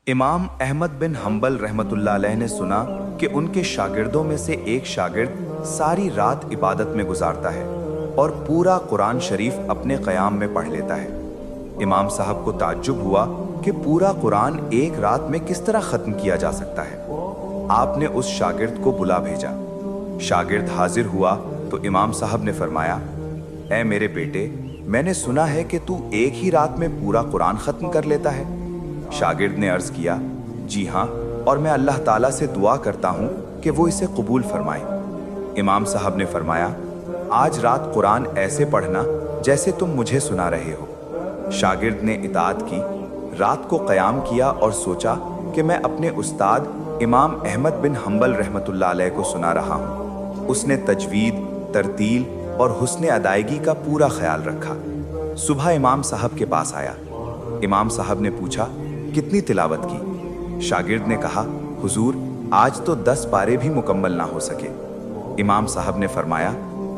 امام احمد بن حنبل رحمۃ اللہ علیہ نے سنا کہ ان کے شاگردوں میں سے ایک شاگرد ساری رات عبادت میں گزارتا ہے اور پورا قرآن شریف اپنے قیام میں پڑھ لیتا ہے۔ امام صاحب کو تعجب ہوا کہ پورا قرآن ایک رات میں کس طرح ختم کیا جا سکتا ہے۔ آپ نے اس شاگرد کو بلا بھیجا۔ شاگرد حاضر ہوا تو امام صاحب نے فرمایا، اے میرے بیٹے، میں نے سنا ہے کہ تو ایک ہی رات میں پورا قرآن ختم کر لیتا ہے۔ شاگرد نے عرض کیا، جی ہاں، اور میں اللہ تعالیٰ سے دعا کرتا ہوں کہ وہ اسے قبول فرمائے۔ امام صاحب نے فرمایا، آج رات قرآن ایسے پڑھنا جیسے تم مجھے سنا رہے ہو۔ شاگرد نے اطاعت کی، رات کو قیام کیا اور سوچا کہ میں اپنے استاد امام احمد بن حنبل رحمۃ اللہ علیہ کو سنا رہا ہوں۔ اس نے تجوید، ترتیل اور حسن ادائیگی کا پورا خیال رکھا۔ صبح امام صاحب کے پاس آیا۔ امام صاحب نے پوچھا، کتنی تلاوت کی؟ شاگرد نے کہا، حضور، آج تو 10 پارے بھی مکمل نہ ہو سکے۔ امام صاحب نے فرمایا،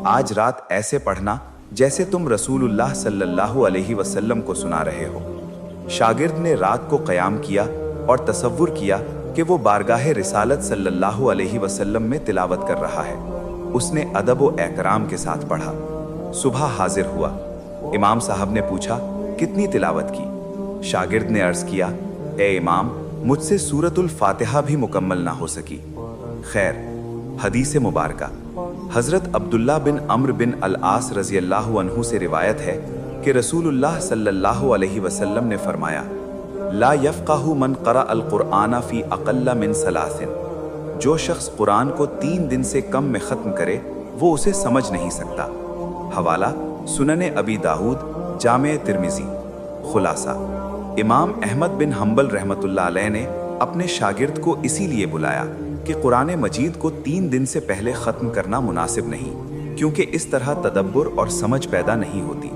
آج رات ایسے پڑھنا جیسے تم رسول اللہ صلی اللہ علیہ وسلم کو سنا رہے ہو۔ شاگرد نے رات کو قیام کیا اور تصور کیا کہ وہ بارگاہ رسالت صلی اللہ علیہ وسلم میں تلاوت کر رہا ہے۔ اس نے ادب و احترام کے ساتھ پڑھا۔ صبح حاضر ہوا۔ امام صاحب نے پوچھا، کتنی تلاوت کی؟ شاگرد نے عرض کیا، اے امام، مجھ سے سورۃ الفاتحہ بھی مکمل نہ ہو سکی۔ خیر، حدیث مبارکہ حضرت عبداللہ بن عمرو بن العاص رضی اللہ عنہ سے روایت ہے کہ رسول اللہ صلی اللہ علیہ وسلم نے فرمایا، لا یفقہ من قرأ القرآن فی اقل من 3۔ جو شخص قرآن کو 3 دن سے کم میں ختم کرے وہ اسے سمجھ نہیں سکتا۔ حوالہ سنن ابی داؤد، جامع ترمذی۔ خلاصہ، امام احمد بن حنبل رحمۃ اللہ علیہ نے اپنے شاگرد کو اسی لیے بلایا کہ قرآن مجید کو 3 دن سے پہلے ختم کرنا مناسب نہیں، کیونکہ اس طرح تدبر اور سمجھ پیدا نہیں ہوتی۔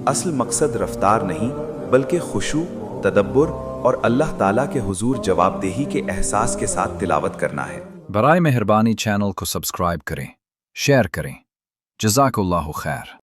اصل مقصد رفتار نہیں بلکہ خشوع، تدبر اور اللہ تعالیٰ کے حضور جواب دہی کے احساس کے ساتھ تلاوت کرنا ہے۔ برائے مہربانی چینل کو سبسکرائب کریں، شیئر کریں۔ جزاک اللہ خیر۔